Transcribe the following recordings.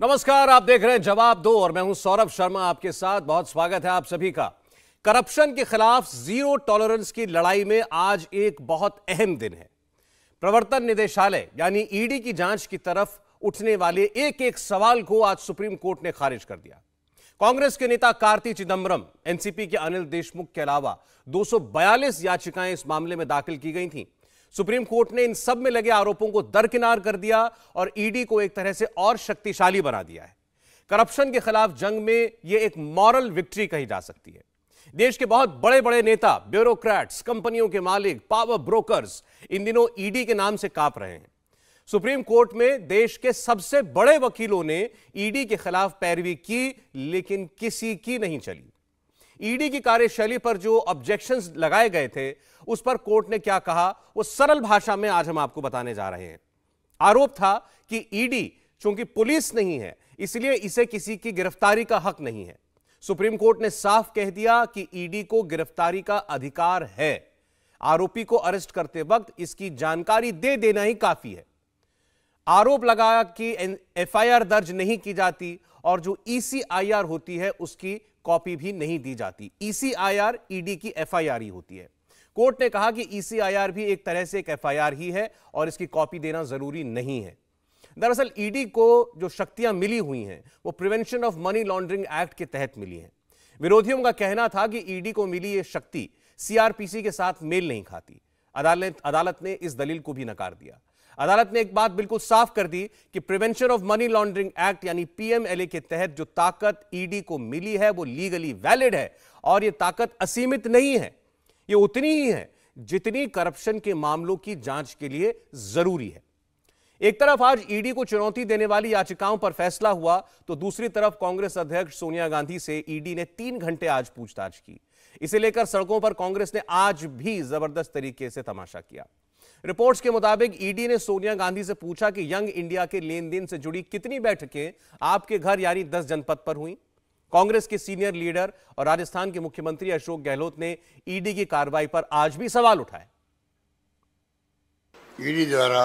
नमस्कार, आप देख रहे हैं जवाब दो और मैं हूं सौरभ शर्मा आपके साथ। बहुत स्वागत है आप सभी का। करप्शन के खिलाफ जीरो टॉलरेंस की लड़ाई में आज एक बहुत अहम दिन है। प्रवर्तन निदेशालय यानी ईडी की जांच की तरफ उठने वाले एक एक सवाल को आज सुप्रीम कोर्ट ने खारिज कर दिया। कांग्रेस के नेता कार्ति चिदंबरम, एनसीपी के अनिल देशमुख के अलावा 242 याचिकाएं इस मामले में दाखिल की गई थीं। सुप्रीम कोर्ट ने इन सब में लगे आरोपों को दरकिनार कर दिया और ईडी को एक तरह से और शक्तिशाली बना दिया है। करप्शन के खिलाफ जंग में यह एक मॉरल विक्ट्री कही जा सकती है। देश के बहुत बड़े बड़े नेता, ब्यूरोक्रेट्स, कंपनियों के मालिक, पावर ब्रोकर्स इन दिनों ईडी के नाम से कांप रहे हैं। सुप्रीम कोर्ट में देश के सबसे बड़े वकीलों ने ईडी के खिलाफ पैरवी की, लेकिन किसी की नहीं चली। ईडी की कार्यशैली पर जो ऑब्जेक्शंस लगाए गए थे, उस पर कोर्ट ने क्या कहा, वो सरल भाषा में आज हम आपको बताने जा रहे हैं। आरोप था कि ईडी चूंकि पुलिस नहीं है, इसलिए इसे किसी की गिरफ्तारी का हक नहीं है। सुप्रीम कोर्ट ने साफ कह दिया कि ईडी को गिरफ्तारी का अधिकार है। आरोपी को अरेस्ट करते वक्त इसकी जानकारी दे देना ही काफी है। आरोप लगाया कि एफआईआर दर्ज नहीं की जाती और जो ईसीआईआर होती है उसकी कॉपी भी नहीं दी जाती। ईसीआईआर ईडी की एफआईआर ही होती है। कोर्ट ने कहा कि ईसीआईआर भी एक तरह से एक एफआईआर ही है और इसकी कॉपी देना जरूरी नहीं है। दरअसल ईडी को जो शक्तियां मिली हुई हैं वो prevention of money laundering act के तहत मिली हैं। विरोधियों का कहना था कि ईडी को मिली ये शक्ति सीआरपीसी के साथ मेल नहीं खाती। अदालत ने इस दलील को भी नकार दिया। अदालत ने एक बात बिल्कुल साफ कर दी कि prevention of money laundering act यानी पीएमएलए के तहत जो ताकत ईडी को मिली है वो लीगली वैलिड है और ये ताकत असीमित नहीं है। ये उतनी ही है जितनी करप्शन के मामलों की जांच के लिए जरूरी है। एक तरफ आज ईडी को चुनौती देने वाली याचिकाओं पर फैसला हुआ तो दूसरी तरफ कांग्रेस अध्यक्ष सोनिया गांधी से ईडी ने 3 घंटे आज पूछताछ की। इसे लेकर सड़कों पर कांग्रेस ने आज भी जबरदस्त तरीके से तमाशा किया। रिपोर्ट्स के मुताबिक ईडी ने सोनिया गांधी से पूछा कि यंग इंडिया के लेन देन से जुड़ी कितनी बैठकें आपके घर यानी 10 जनपद पर हुई। कांग्रेस के सीनियर लीडर और राजस्थान के मुख्यमंत्री अशोक गहलोत ने ईडी की कार्रवाई पर आज भी सवाल उठाए। ईडी द्वारा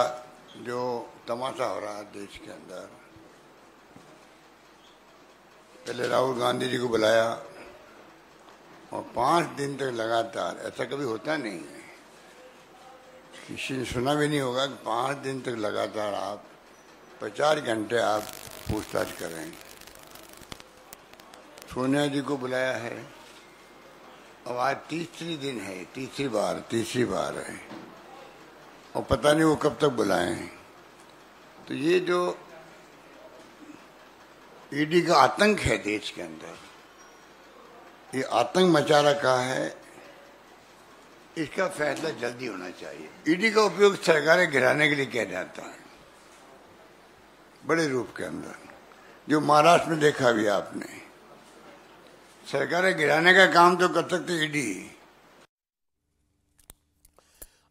जो तमाशा हो रहा है देश के अंदर, पहले राहुल गांधी जी को बुलाया और 5 दिन तक लगातार, ऐसा कभी होता नहीं है, किसी ने सुना भी नहीं होगा कि 5 दिन तक लगातार आप 50 घंटे आप पूछताछ कर रहे हैं। सोनिया जी को बुलाया है, अब आज तीसरी दिन है, तीसरी बार है और पता नहीं वो कब तक बुलाए हैं। तो ये जो ईडी का आतंक है देश के अंदर, ये आतंक मचा रखा है, इसका फैसला जल्दी होना चाहिए। ईडी का उपयोग सरकारें गिराने के लिए किया जाता है बड़े रूप के अंदर, जो महाराष्ट्र में देखा भी आपने। सरकारें गिराने का काम तो कर सकते ईडी।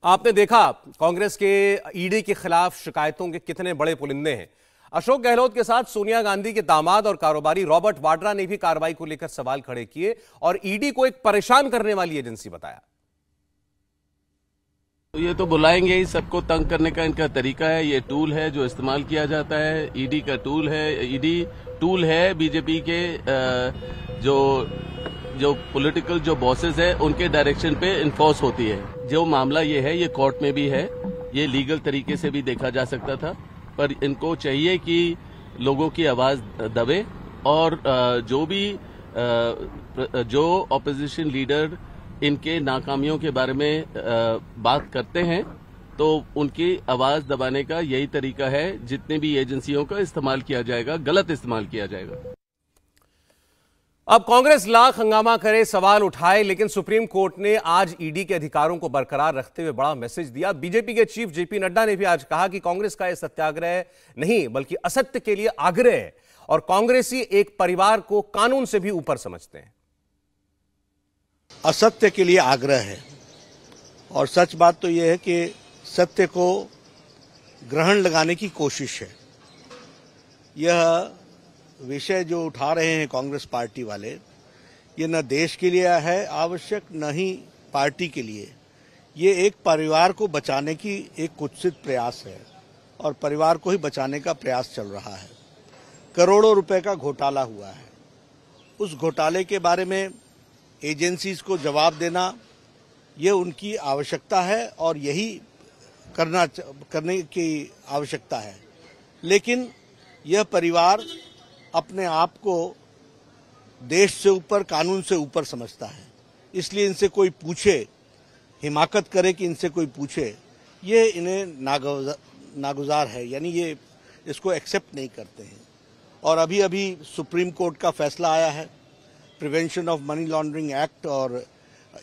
आपने देखा कांग्रेस के ईडी के खिलाफ शिकायतों के कितने बड़े पुलिंदे हैं। अशोक गहलोत के साथ सोनिया गांधी के दामाद और कारोबारी रॉबर्ट वाड्रा ने भी कार्रवाई को लेकर सवाल खड़े किए और ईडी को एक परेशान करने वाली एजेंसी बताया। ये तो बुलाएंगे ही, सबको तंग करने का इनका तरीका है। ये टूल है जो इस्तेमाल किया जाता है, ईडी का टूल है। ईडी टूल है बीजेपी के जो पॉलिटिकल जो बॉसेस है उनके डायरेक्शन पे इन्फोर्स होती है। जो मामला ये है ये कोर्ट में भी है, ये लीगल तरीके से भी देखा जा सकता था, पर इनको चाहिए कि लोगों की आवाज दबे और जो ऑपोजिशन लीडर इनके नाकामियों के बारे में बात करते हैं तो उनकी आवाज दबाने का यही तरीका है। जितने भी एजेंसियों का इस्तेमाल किया जाएगा, गलत इस्तेमाल किया जाएगा। अब कांग्रेस लाख हंगामा करे, सवाल उठाए, लेकिन सुप्रीम कोर्ट ने आज ईडी के अधिकारों को बरकरार रखते हुए बड़ा मैसेज दिया। बीजेपी के चीफ जेपी नड्डा ने भी आज कहा कि कांग्रेस का यह सत्याग्रह नहीं बल्कि असत्य के लिए आग्रह है और कांग्रेसी एक परिवार को कानून से भी ऊपर समझते हैं। असत्य के लिए आग्रह है और सच बात तो यह है कि सत्य को ग्रहण लगाने की कोशिश है। यह विषय जो उठा रहे हैं कांग्रेस पार्टी वाले, ये न देश के लिए है आवश्यक, न ही पार्टी के लिए। ये एक परिवार को बचाने की एक कुत्सित प्रयास है और परिवार को ही बचाने का प्रयास चल रहा है। करोड़ों रुपए का घोटाला हुआ है। उस घोटाले के बारे में एजेंसीज को जवाब देना ये उनकी आवश्यकता है और यही करने की आवश्यकता है। लेकिन यह परिवार अपने आप को देश से ऊपर, कानून से ऊपर समझता है, इसलिए इनसे कोई पूछे, हिमाकत करे कि इनसे कोई पूछे, ये इन्हें नागुजार है, यानी ये इसको एक्सेप्ट नहीं करते हैं। और अभी अभी सुप्रीम कोर्ट का फैसला आया है, prevention of money laundering act और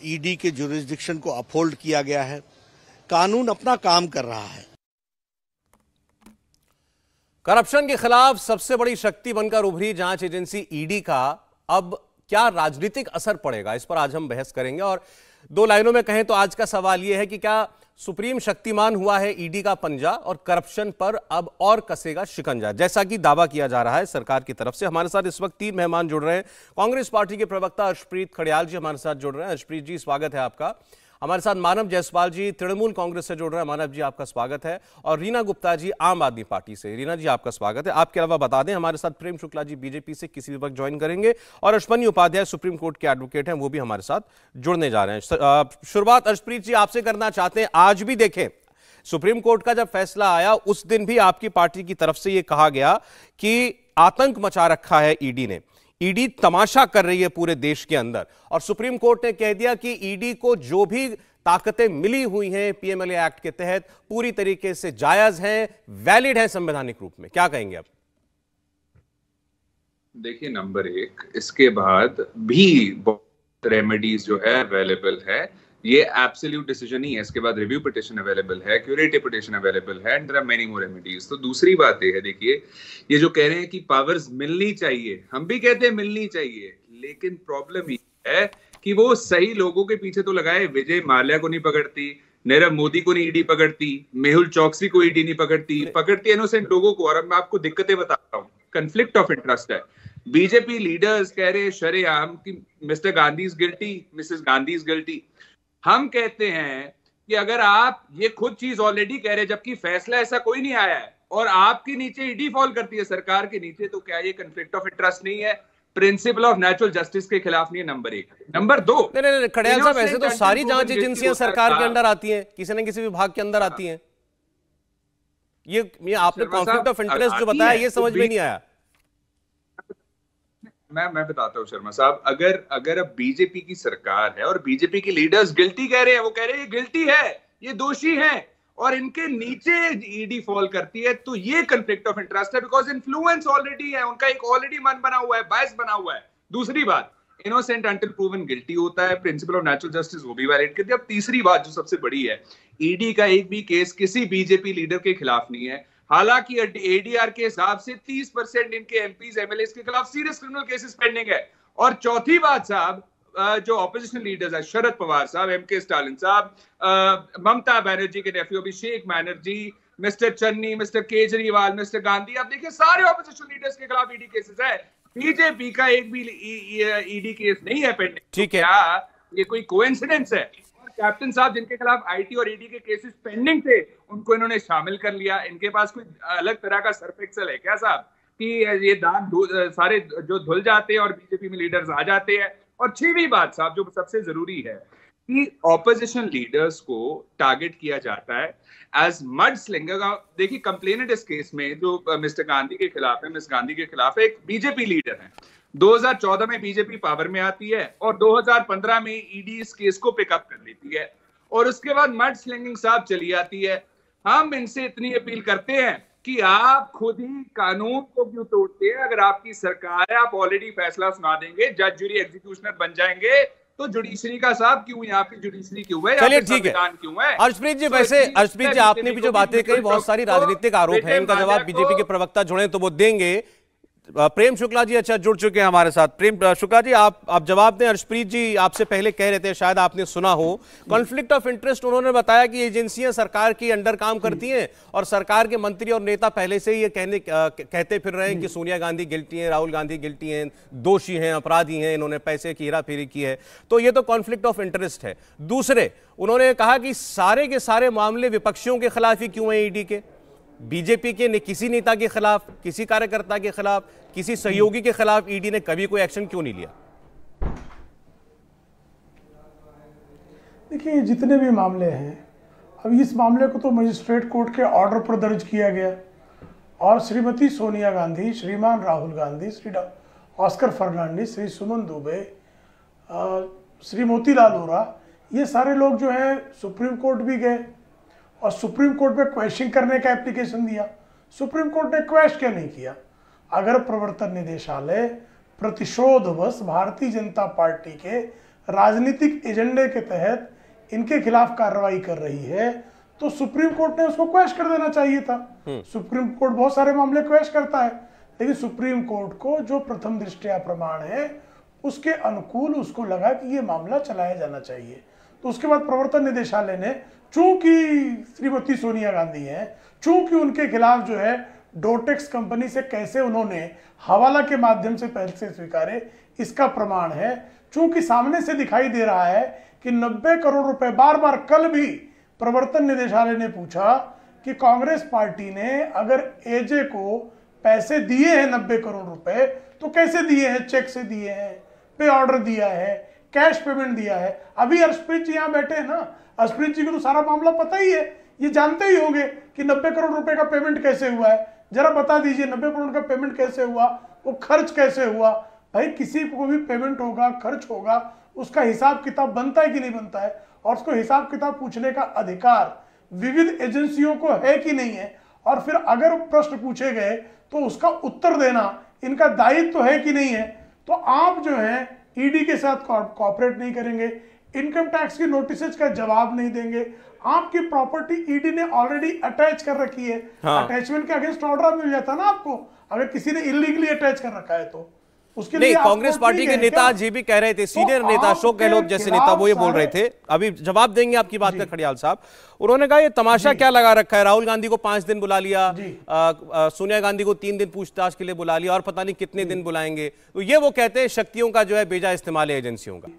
ईडी के जुरिस्डिक्शन को अपहोल्ड किया गया है। कानून अपना काम कर रहा है। करप्शन के खिलाफ सबसे बड़ी शक्ति बनकर उभरी जांच एजेंसी ईडी का अब क्या राजनीतिक असर पड़ेगा, इस पर आज हम बहस करेंगे। और दो लाइनों में कहें तो आज का सवाल यह है कि क्या सुप्रीम शक्तिमान हुआ है ईडी का पंजा और करप्शन पर अब और कसेगा शिकंजा, जैसा कि दावा किया जा रहा है सरकार की तरफ से। हमारे साथ इस वक्त 3 मेहमान जुड़ रहे हैं। कांग्रेस पार्टी के प्रवक्ता अर्शप्रीत खड़ियाल जी हमारे साथ जुड़ रहे हैं। अर्शप्रीत जी, स्वागत है आपका। हमारे साथ मानव जायसवाल जी तृणमूल कांग्रेस से जुड़ रहे हैं। मानव जी, आपका स्वागत है। और रीना गुप्ता जी आम आदमी पार्टी से। रीना जी, आपका स्वागत है। आपके अलावा बता दें, हमारे साथ प्रेम शुक्ला जी बीजेपी से किसी भी वक्त ज्वाइन करेंगे और अश्वनी उपाध्याय सुप्रीम कोर्ट के एडवोकेट हैं, वो भी हमारे साथ जुड़ने जा रहे हैं। शुरुआत अर्शप्रीत जी आपसे करना चाहते हैं। आज भी देखें, सुप्रीम कोर्ट का जब फैसला आया उस दिन भी आपकी पार्टी की तरफ से यह कहा गया कि आतंक मचा रखा है ईडी ने, ईडी तमाशा कर रही है पूरे देश के अंदर, और सुप्रीम कोर्ट ने कह दिया कि ईडी को जो भी ताकतें मिली हुई हैं पीएमएलए एक्ट के तहत पूरी तरीके से जायज हैं, वैलिड हैं संवैधानिक रूप में। क्या कहेंगे आप? देखिए, नंबर 1, इसके बाद भी रेमेडीज जो है अवेलेबल है। ये एब्सोल्यूट डिसीजन नहीं है। इसके बाद रिव्यू पिटिशन अवेलेबल है, क्यूरेटिव पिटिशन अवेलेबल है, and there are many more remedies. तो दूसरी बात ये है, देखिए, ये जो कह रहे हैं कि पावर्स मिलनी चाहिए, हम भी कहते हैं मिलनी चाहिए, लेकिन प्रॉब्लम ये है कि वो सही लोगों के पीछे तो लगाए। विजय माल्या को नहीं पकड़ती, नीरव मोदी को नहीं ईडी पकड़ती, मेहुल चौकसी को ईडी नहीं पकड़ती इनोसेंट लोगों को। और अब मैं आपको दिक्कतें बताता हूँ। कन्फ्लिक्ट ऑफ इंटरेस्ट है। बीजेपी लीडर्स कह रहे शरेआम कि mister Gandhi is guilty, Mrs Gandhi is guilty. हम कहते हैं कि अगर आप ये खुद चीज ऑलरेडी कह रहे, जबकि फैसला ऐसा कोई नहीं आया है, और आपके नीचे ईडी फॉल करती है सरकार के नीचे, तो क्या ये कन्फ्लिक्ट ऑफ इंटरेस्ट नहीं है? प्रिंसिपल ऑफ नेचुरल जस्टिस के खिलाफ नहीं है, नंबर 1। नंबर 2, नहीं खड़ियाल साहब, ऐसे तो सारी जांच एजेंसियां सरकार के अंडर आती हैं, किसी न किसी विभाग के अंदर आती हैं। ये आपने कॉन्फ्लिक्ट ऑफ इंटरेस्ट जो बताया, ये समझ में नहीं आया। मैं बताता हूँ शर्मा साहब, अगर अब बीजेपी की सरकार है और बीजेपी के लीडर्स गिल्टी कह रहे हैं, वो कह रहे हैं ये गिल्टी है, ये दोषी है, और इनके नीचे ईडी फॉल करती है, तो ये कन्फ्लिक्ट ऑफ इंटरेस्ट है। बिकॉज इन्फ्लुएंस ऑलरेडी है, उनका एक ऑलरेडी मन बना हुआ है, बायस बना हुआ है। दूसरी बात, इनोसेंट अंटिल प्रूवन गिल्टी होता है, प्रिंसिपल ऑफ नेचुरल जस्टिस वो भी वैलिड करती है। अब तीसरी बात जो सबसे बड़ी है, ईडी का एक भी केस किसी बीजेपी लीडर के खिलाफ नहीं है। हालांकि एडीआर के हिसाब से 30% इनके एमपीज एमएलए के खिलाफ सीरियस क्रिमिनल केसेस पेंडिंग है। और चौथी बात साहब, जो ऑपोजिशन लीडर्स है, शरद पवार साहब, एमके स्टालिन साहब, ममता बनर्जी के nephew Abhishek Banerjee, mister Channi, mister Kejriwal, mister Gandhi, आप देखिए सारे ऑपोजिशन लीडर्स के खिलाफ ईडी केसेस है। बीजेपी का एक भी ईडी केस नहीं है पेंडिंग। ठीक है, क्या ये कोई कोइंसिडेंस है? कैप्टन साहब जिनके खिलाफ आईटी और ईडी के केसेस पेंडिंग थे, उनको इन्होंने शामिल कर लिया। इनके पास कोई अलग तरह का सर्फ एक्सेल है क्या साहब कि ये दान सारे जो धुल जाते हैं और बीजेपी में लीडर्स आ जाते हैं? और 6वीं बात साहब जो सबसे जरूरी है कि ऑपोजिशन लीडर्स को टारगेट किया जाता है एज मड स्लिंगर। देखिए, कंप्लेनेंट इस केस में जो मिस्टर गांधी के खिलाफ है, मिस गांधी के खिलाफ एक बीजेपी लीडर है। 2014 में बीजेपी पावर में आती है और 2015 में ईडी इस केस को पिकअप कर लेती है, और उसके बाद मड स्लिंगिंग साहब चली जाती है। हम इनसे इतनी अपील करते हैं कि आप खुद ही कानून को क्यों तोड़ते हैं? अगर आपकी सरकार है, आप ऑलरेडी फैसला सुना देंगे, जज जूरी एग्जीक्यूशनर बन जाएंगे, तो जुडिशरी का साहब क्यों, यहाँ की जुडिशरी क्यों है? चलिए ठीक है क्यों है? अर्शप्रीत जी, वैसे अर्शप्रीत जी आपने भी जो बातें कही, बहुत सारी राजनीतिक आरोप है, इनका जवाब बीजेपी के प्रवक्ता जुड़े तो वो देंगे। प्रेम शुक्ला जी अच्छा जुड़ चुके हैं हमारे साथ। प्रेम शुक्ला जी, आप जवाब दें। अर्शप्रीत जी आपसे पहले कह रहे थे, शायद आपने सुना हो, कॉन्फ्लिक्ट ऑफ इंटरेस्ट उन्होंने बताया कि एजेंसियां सरकार की अंडर काम करती हैं और सरकार के मंत्री और नेता पहले से ही ये कहते फिर रहे हैं कि सोनिया गांधी गिल्टी हैं, राहुल गांधी गिल्टी हैं, दोषी हैं, अपराधी हैं, इन्होंने पैसे की हेराफेरी की है। तो ये तो कॉन्फ्लिक्ट ऑफ इंटरेस्ट है। दूसरे, उन्होंने कहा कि सारे के सारे मामले विपक्षियों के खिलाफ ही क्यों हैं ईडी के, बीजेपी के किसी नेता के खिलाफ, किसी कार्यकर्ता के खिलाफ, किसी सहयोगी के खिलाफ ईडी ने कभी कोई एक्शन क्यों नहीं लिया? देखिए, जितने भी मामले हैं, अब इस मामले को तो मजिस्ट्रेट कोर्ट के ऑर्डर पर दर्ज किया गया और श्रीमती सोनिया गांधी, श्रीमान राहुल गांधी, श्री ऑस्कर फर्नांडिस, श्री सुमन दुबे, श्री मोतीलाल वोरा, ये सारे लोग जो हैं सुप्रीम कोर्ट भी गए और सुप्रीम कोर्ट में क्वेश्चन करने का एप्लीकेशन दिया। सुप्रीम कोर्ट ने क्वेश्चन क्यों नहीं किया? अगर प्रवर्तन निदेशालय प्रतिशोधवश भारतीय जनता पार्टी के राजनीतिक एजेंडे के तहत इनके खिलाफ कार्रवाई कर रही है तो सुप्रीम कोर्ट ने उसको क्वेश्चन कर देना चाहिए था। सुप्रीम कोर्ट बहुत सारे मामले क्वेश्चन करता है, लेकिन सुप्रीम कोर्ट को जो प्रथम दृष्टया प्रमाण है उसके अनुकूल उसको लगा कि ये मामला चलाया जाना चाहिए। तो उसके बाद प्रवर्तन निदेशालय ने, चूंकि श्रीमती सोनिया गांधी हैं, चूंकि उनके खिलाफ जो है डोटेक्स कंपनी से कैसे उन्होंने हवाला के माध्यम से पैसे स्वीकारे इसका प्रमाण है, चूंकि सामने से दिखाई दे रहा है कि 90 करोड़ रुपए, बार बार कल भी प्रवर्तन निदेशालय ने पूछा कि कांग्रेस पार्टी ने अगर एजे को पैसे दिए हैं 90 करोड़ रुपए तो कैसे दिए हैं? चेक से दिए हैं, पे ऑर्डर दिया है, कैश पेमेंट दिया है। अभी हर्षप्रीत जी यहाँ बैठे हैं ना, हर्षप्रीत जी को तो सारा मामला पता ही है, ये जानते ही होंगे कि 90 करोड़ रुपए का पेमेंट कैसे हुआ है। जरा बता दीजिए 90 करोड़ का पेमेंट कैसे हुआ, वो खर्च कैसे हुआ? भाई किसी को भी पेमेंट होगा, खर्च होगा, उसका हिसाब किताब बनता है कि नहीं बनता है, और उसको हिसाब किताब पूछने का अधिकार विविध एजेंसियों को है कि नहीं है, और फिर अगर प्रश्न पूछे गए तो उसका उत्तर देना इनका दायित्व है कि नहीं है। तो आप जो है ईडी के साथ कोऑपरेट नहीं करेंगे, इनकम टैक्स की नोटिसेज का जवाब नहीं देंगे, आपकी प्रॉपर्टी ईडी ने ऑलरेडी अटैच कर रखी है। अटैचमेंट के अगेंस्ट ऑर्डर मिल जाता ना आपको, अगर किसी ने इलीगली अटैच कर रखा है तो उसके लिए। कांग्रेस पार्टी के नेता जी भी कह रहे थे, सीनियर नेता अशोक गहलोत जैसे नेता, वो ये बोल रहे थे, अभी जवाब देंगे आपकी बात का खड़ियाल साहब। उन्होंने कहा ये तमाशा क्या लगा रखा है, राहुल गांधी को 5 दिन बुला लिया, सोनिया गांधी को 3 दिन पूछताछ के लिए बुला लिया और पता नहीं कितने दिन बुलाएंगे। तो ये वो कहते हैं शक्तियों का जो है बेजा इस्तेमाल है एजेंसियों का।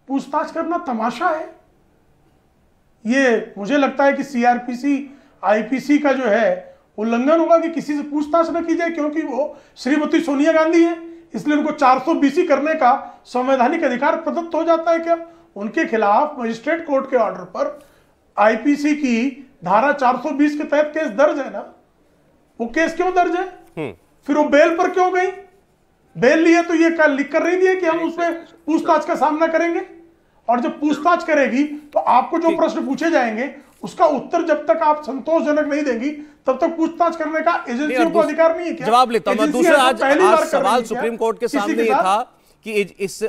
पूछताछ करना तमाशा है, ये मुझे लगता है कि सीआरपीसी आईपीसी का जो है उल्लंघन होगा कि किसी से पूछताछ न की जाए, क्योंकि वो श्रीमती सोनिया गांधी है, इसलिए उनको 420 करने का संवैधानिक अधिकार प्रदत्त हो जाता है क्या? उनके खिलाफ मजिस्ट्रेट कोर्ट के ऑर्डर पर आईपीसी की धारा 420 के तहत केस दर्ज है ना। वो केस क्यों दर्ज है? फिर वो बेल पर क्यों गई? बेल लिए तो ये लिख कर नहीं दिए कि हम उसमें पूछताछ का सामना करेंगे, और जब पूछताछ करेगी तो आपको जो प्रश्न पूछे जाएंगे उसका उत्तर जब तक आप संतोषजनक नहीं देंगी तब तक पूछताछ करने का एजेंसियों को अधिकार नहीं है क्या? जवाब लेता हूं। दूसरा आज सवाल सुप्रीम कोर्ट के सामने ये था कि इस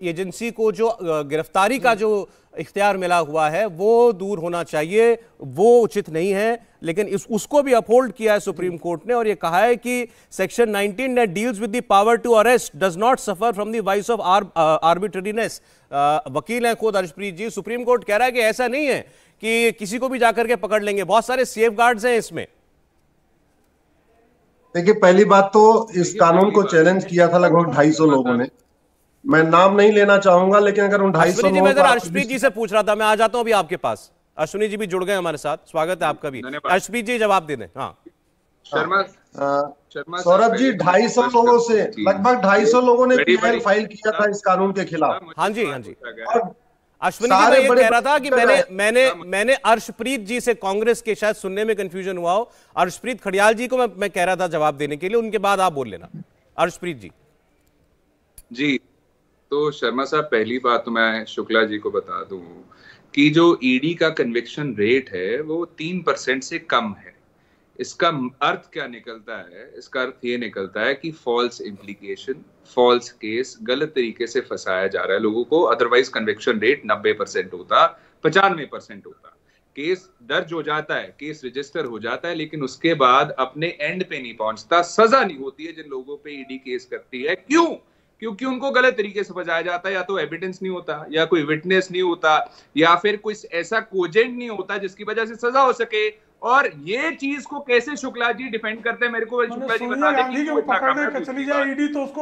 एजेंसी को जो गिरफ्तारी का जो इख्तियार मिला हुआ है वो दूर होना चाहिए, वो उचित नहीं है, लेकिन उसको भी अपहोल्ड किया है सुप्रीम कोर्ट ने और ये कहा है कि section 19 that deals with the power to arrest does not suffer from the vice of arbitrariness. वकील हैं खुद हर्षप्रीत जी, सुप्रीम कोर्ट कह रहा है कि ऐसा नहीं है कि किसी को भी जाकर के पकड़ लेंगे, बहुत सारे सेफगार्ड्स हैं इसमें। देखिए, पहली बात तो इस कानून को चैलेंज किया था लगभग 250 लोगों ने। मैं नाम नहीं लेना चाहूंगा, लेकिन अगर उन 250 लोगों मैं हर्षप्रीत जी से पूछ रहा था, मैं आ जाता हूं अभी आपके पास। अश्विनी जी भी जुड़ गए हमारे साथ, स्वागत है आपका भी। हर्षप्रीत जी जवाब दे दें। हाँ शर्मा सौरभ जी, 250 लोगों से लगभग 250 लोगों ने पीआईएल फाइल किया था इस कानून के खिलाफ। हाँ जी, हाँ जी। अश्विनी जी मैं ये कह रहा था कि मैंने अर्शप्रीत जी से, कांग्रेस के शायद सुनने में कंफ्यूजन हुआ हो, अर्शप्रीत खड़ियाल जी को मैं कह रहा था जवाब देने के लिए, उनके बाद आप बोल लेना। अर्शप्रीत जी। तो शर्मा साहब, पहली बात तो मैं शुक्ला जी को बता दूं कि जो ईडी का कन्विक्शन रेट है वो 3% से कम है। इसका अर्थ क्या निकलता है? इसका अर्थ ये निकलता है कि फॉल्स इम्प्लीकेशन, फॉल्स केस, गलत तरीके से फंसाया जा रहा है लोगों को। अदरवाइज कन्विक्शन रेट 90% होता, 95% होता। केस दर्ज हो जाता है, केस रजिस्टर हो जाता है, लेकिन उसके बाद अपने एंड पे नहीं पहुंचता, सजा नहीं होती है जिन लोगों पे ईडी केस करती है। क्यों? क्योंकि उनको गलत तरीके से फंसाया जाता है, या तो एविडेंस नहीं होता, या कोई विटनेस नहीं होता, या फिर कोई ऐसा कोजेंट नहीं होता जिसकी वजह से सजा हो सके। और ये चीज को कैसे शुक्ला जी डिफेंड करते हैं, मेरे को शुक्ला जी बता दें कि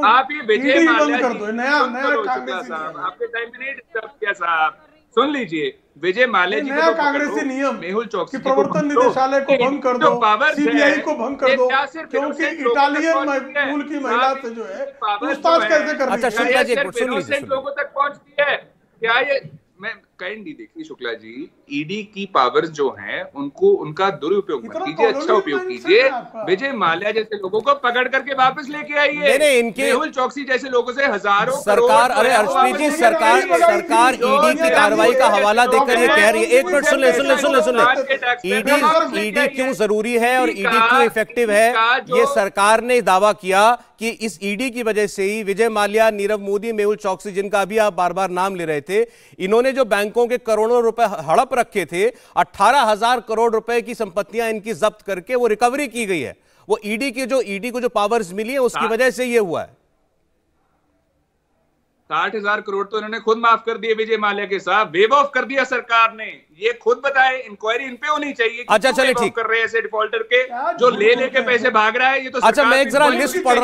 आप ये विजय माल्या जी, शुक्ला साहब आपके टाइम में नहीं डिस्टर्ब किया साहब, सुन लीजिए, विजय माल्या जी नया कांग्रेसी नियम मेहुल चौकसी कि प्रवर्तन निदेशालय को भंग कर दो, सीबीआई को भंग कर दो, क्योंकि इटालियन मूल की महिला से जो है पूछताछ कैसे करनी अच्छा, शुक्ला जी सुन लीजिए, लोगों तक पहुंचती है क्या? ये मैं काइंडली देखिए शुक्ला जी, ईडी की पावर्स जो हैं उनको उनका दुरुपयोग मत कीजिए, अच्छा उपयोग कीजिए। विजय माल्या जैसे लोगों को पकड़ करके वापस लेके आइए। नहीं, इनके मेहुल चौकसी जैसे लोगों से हजारों सरकार, अरे अर्शप्रीत जी, सरकार ईडी की कार्रवाई का हवाला देकर ये कह रही है। एक मिनट सुन ले, ईडी क्यों जरूरी है और ईडी क्यों इफेक्टिव है, ये सरकार ने दावा किया कि इस ईडी की वजह से ही विजय माल्या, नीरव मोदी, मेहुल चौकसी, जिनका अभी आप बार बार नाम ले रहे थे, इन्होंने जो बैंकों के करोड़ों रुपए हड़प रखे थे, 18,000 करोड़ रुपए की संपत्तियां इनकी जब्त करके वो रिकवरी की गई है। वो ईडी को जो पावर्स मिली है उसकी वजह से ये हुआ है। 60,000 करोड़ तो इन्होंने खुद माफ कर दिए विजय माल्या के साथ, वेव ऑफ कर दिया सरकार ने। ये खुद बताए, इंक्वायरी इन पे होनी चाहिए। अच्छा चलिए ठीक कर रहे हैं ऐसे डिफॉल्टर के जो ले लेके पैसे भाग रहा है। ये तो अच्छा, मैं एक जरा लिस्ट पढ़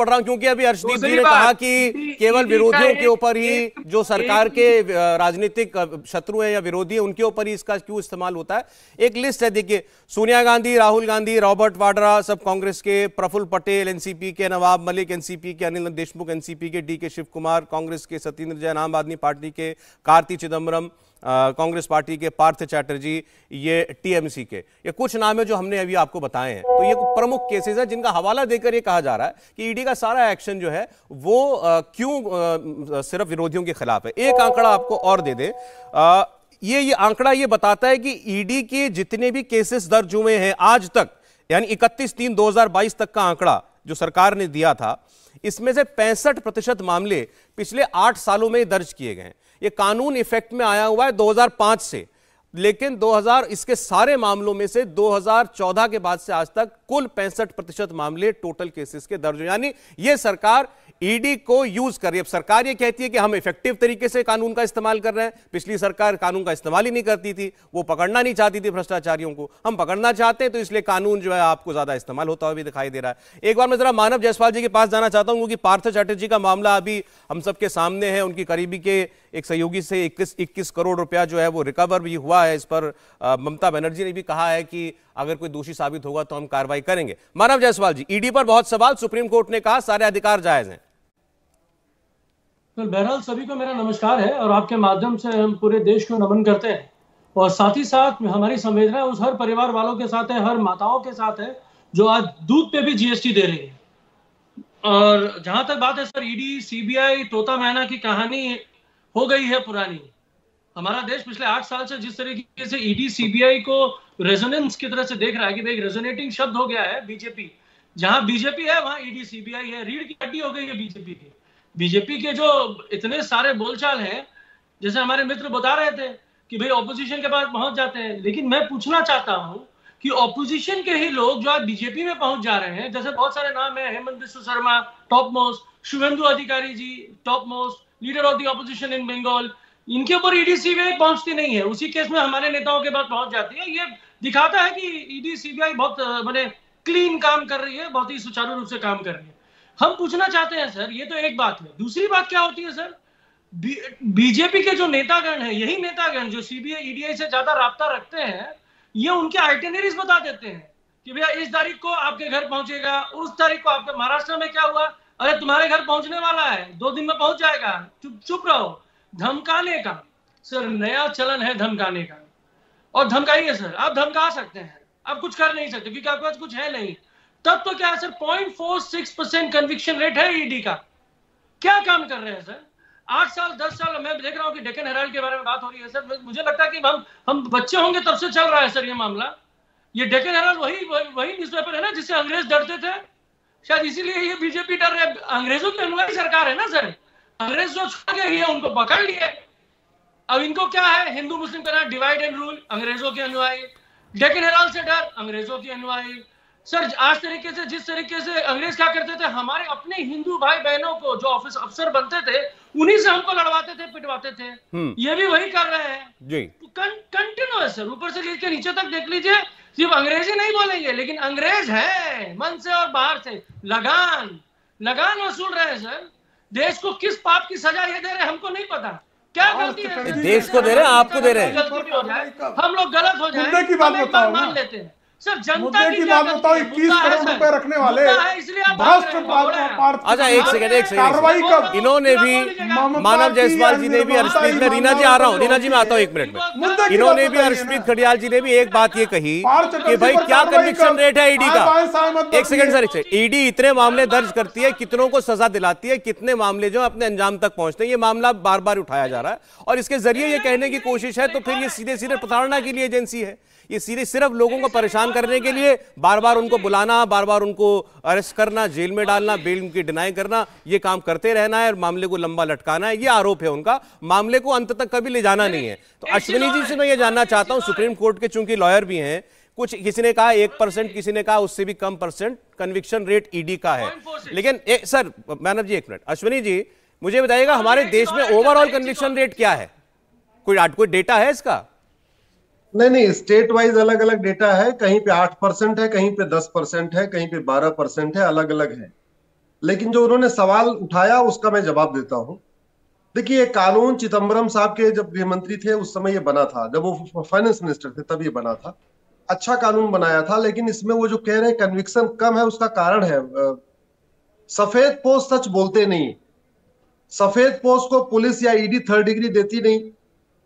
रहा हूं, क्योंकि अभी अर्शदीप जी ने कहा कि केवल विरोधियों के ऊपर ही, जो सरकार के राजनीतिक शत्रु है या विरोधी है, उनके ऊपर ही इसका क्यों इस्तेमाल होता है। एक लिस्ट है, देखिए, सोनिया गांधी, राहुल गांधी, रॉबर्ट वाड्रा सब कांग्रेस के, प्रफुल्ल पटेल एनसीपी के, नवाब मलिक एनसीपी के, अनिल देशमुख एनसीपी के, डी के शिव कुमार कांग्रेस के, सत्येंद्र जैन आम आदमी पार्टी के, कार्ति चिदम्बरम कांग्रेस पार्टी के, पार्थ चैटर्जी ये टीएमसी के, ये कुछ नाम है जो हमने अभी आपको बताए हैं। तो ये प्रमुख केसेस है जिनका हवाला देकर ये कहा जा रहा है कि ईडी का सारा एक्शन जो है वो क्यों सिर्फ विरोधियों के खिलाफ है। एक आंकड़ा आपको और दे दे, ये आंकड़ा ये बताता है कि ईडी के जितने भी केसेस दर्ज हुए हैं आज तक, यानी 31/3/2022 तक का आंकड़ा जो सरकार ने दिया था, इसमें से 65% मामले पिछले 8 सालों में दर्ज किए गए। ये कानून इफेक्ट में आया हुआ है 2005 से, लेकिन 2000 इसके सारे मामलों में से 2014 के बाद से आज तक कुल 65% मामले टोटल केसेस के दर्ज हुए। यानी ये सरकार ईडी को यूज कर रही है। अब सरकार ये कहती है कि हम इफेक्टिव तरीके से कानून का इस्तेमाल कर रहे हैं। पिछली सरकार कानून का इस्तेमाल ही नहीं करती थी, वो पकड़ना नहीं चाहती थी भ्रष्टाचारियों को। हम पकड़ना चाहते हैं तो इसलिए कानून जो है आपको ज्यादा इस्तेमाल होता हुआ भी दिखाई दे रहा है। एक बार मैं जरा मानव जायसवाल जी के पास जाना चाहता हूं, क्योंकि पार्थ चैटर्जी का मामला अभी हम सबके सामने है। उनकी करीबी के एक सहयोगी से 21 करोड़ रुपया जो है वो रिकवर भी हुआ है। इस पर ममता बनर्जी ने भी कहा है कि अगर कोई दोषी साबित होगा तो हम कार्रवाई करेंगे। मानव जायसवाल जी, ईडी पर बहुत सवाल, सुप्रीम कोर्ट ने कहा सारे अधिकार जायज हैं। तो बहरहाल सभी को मेरा नमस्कार है और आपके माध्यम से हम पूरे देश को नमन करते हैं, और साथ ही साथ हमारी संवेदना उस हर परिवार वालों के साथ है, हर माताओं के साथ है जो आज दूध पे भी जीएसटी दे रही है। और जहां तक बात है सर, ईडी सीबीआई तोता मैना की कहानी हो गई है पुरानी। हमारा देश पिछले 8 साल से जिस तरीके से ईडी सीबीआई को रेजोनेंस की तरह से देख रहा है कि भाई रेजोनेटिंग शब्द हो गया है बीजेपी, जहां बीजेपी है वहां ईडी सीबीआई है, रीढ़ की हड्डी हो गई है बीजेपी की। बीजेपी के जो इतने सारे बोलचाल हैं, जैसे हमारे मित्र बता रहे थे कि भाई ऑपोजिशन के पास पहुंच जाते हैं, लेकिन मैं पूछना चाहता हूं कि ऑपोजिशन के ही लोग जो आज बीजेपी में पहुंच जा रहे हैं, जैसे बहुत सारे नाम है, Hemant Biswa Sarma top most, Suvendu Adhikari ji top most, leader of the opposition in Bengal, इनके ऊपर ईडी सीबीआई पहुंचती नहीं है। उसी केस में हमारे नेताओं के पास पहुंच जाती है। ये दिखाता है कि ईडी सीबीआई बहुत मैंने क्लीन काम कर रही है, बहुत ही सुचारू रूप से काम कर रही है। हम पूछना चाहते हैं सर, ये तो एक बात है, दूसरी बात क्या होती है सर, बीजेपी के जो नेतागण हैं, यही नेतागण जो सीबीआई ईडीआई से ज्यादा राब्ता रखते हैं, ये उनके आइटिनरीज बता देते हैं कि भैया इस तारीख को आपके घर पहुंचेगा, उस तारीख को आपके महाराष्ट्र में क्या हुआ, अरे तुम्हारे घर पहुंचने वाला है, 2 दिन में पहुंच जाएगा, चुप रहो। धमकाने का सर नया चलन है, धमकाने का, और धमकाइए सर, आप धमका सकते हैं, आप कुछ कर नहीं सकते क्योंकि आपके पास कुछ है नहीं। तब तो क्या है सर, 0.46% कन्विक्शन रेट है ईडी का। क्या काम कर रहे हैं सर, 8 साल 10 साल। मैं देख रहा हूं कि डेक्कन हेराल्ड के बारे में बात हो रही है सर, मुझे लगता है कि हम बच्चे होंगे तब से चल रहा है सर ये मामला। ये डेक्कन हेराल्ड वही न्यूज़पेपर है ना जिससे अंग्रेज डरते थे, शायद इसीलिए ये बीजेपी डर रहे। अंग्रेजों की अनुयायी सरकार है ना सर, अंग्रेज जो छोड़ गए हैं उनको पकड़ लिए। अब इनको क्या है, हिंदू मुस्लिम का डिवाइड एंड रूल, अंग्रेजों के अनुयायी। डेक्कन हेराल्ड से डर, अंग्रेजों की अनुयायी। सर आज तरीके से जिस तरीके से अंग्रेज क्या करते थे, हमारे अपने हिंदू भाई बहनों को जो ऑफिस अफसर बनते थे उन्हीं से हमको लड़वाते थे, पिटवाते थे। ये भी वही कर रहे हैं जी, कंटिन्यूअस सर, ऊपर से लेकर नीचे तक देख लीजिए। सिर्फ अंग्रेजी नहीं बोलेंगे, लेकिन अंग्रेज है मन से और बाहर से। लगान वसूल रहे हैं सर। देश को किस पाप की सजा ये दे रहे हैं हमको नहीं पता, क्या गलती है? देश को दे रहे हैं, आपको दे रहे हैं। हम लोग गलत हो जाए, मुद्दे की बात बताओ, मान लेते हैं सर, जनता मुद्दे की बात बताओ। 21 करोड़ रुपए रखने वाले भ्रष्ट अच्छा, एक सेकंड कार्रवाई कब? इन्होंने भी मानव जायसवाल जी ने भी, हर्षप्रीत में, रीना जी आ रहा हूँ, रीना जी मैं आता हूँ 1 मिनट में। इन्होंने भी, हर्षप्रीत खडियाल जी ने भी एक बात ये कही कि भाई क्या कन्विक्शन रेट है ईडी का। एक सेकंड सर, ईडी इतने मामले दर्ज करती है, कितनों को सजा दिलाती है, कितने मामले जो अपने अंजाम तक पहुंचते हैं, ये मामला बार बार उठाया जा रहा है और इसके जरिए ये कहने की कोशिश है तो फिर ये सीधे सीधे प्रताड़ना के लिए एजेंसी है। ये सीधे सिर्फ लोगों को परेशान करने के लिए बार बार उनको बुलाना, बार बार उनको अरेस्ट करना, जेल में डालना, बेल उनकी डिनाई करना, ये काम करते रहना है और मामले को लंबा लटकाना है, ये आरोप है उनका। मामले को अंत तक कभी ले जाना नहीं है। तो अश्विनी जी से मैं ये जानना चाहता हूं, सुप्रीम कोर्ट के चूंकि लॉयर भी हैं, कुछ किसी ने कहा 1%, किसी ने कहा उससे भी कम परसेंट कन्विक्शन रेट ईडी का है, लेकिन सर मैनव जी 1 मिनट, अश्विनी जी मुझे बताइएगा हमारे देश में ओवरऑल कन्विक्शन रेट क्या है? कोई डेटा है इसका? नहीं, स्टेट वाइज अलग अलग डेटा है। कहीं पे 8% है, कहीं पे 10% है, कहीं पे 12% है, अलग अलग है। लेकिन जो उन्होंने सवाल उठाया उसका मैं जवाब देता हूं। देखिए, ये कानून चिदम्बरम साहब के जब गृह मंत्री थे उस समय ये बना था, जब वो फाइनेंस मिनिस्टर थे तब ये बना था। अच्छा कानून बनाया था, लेकिन इसमें वो जो कह रहे हैं कन्विक्शन कम है, उसका कारण है सफेद पोस्ट सच बोलते नहीं। सफेद पोस्ट को पुलिस या ईडी 3rd डिग्री देती नहीं।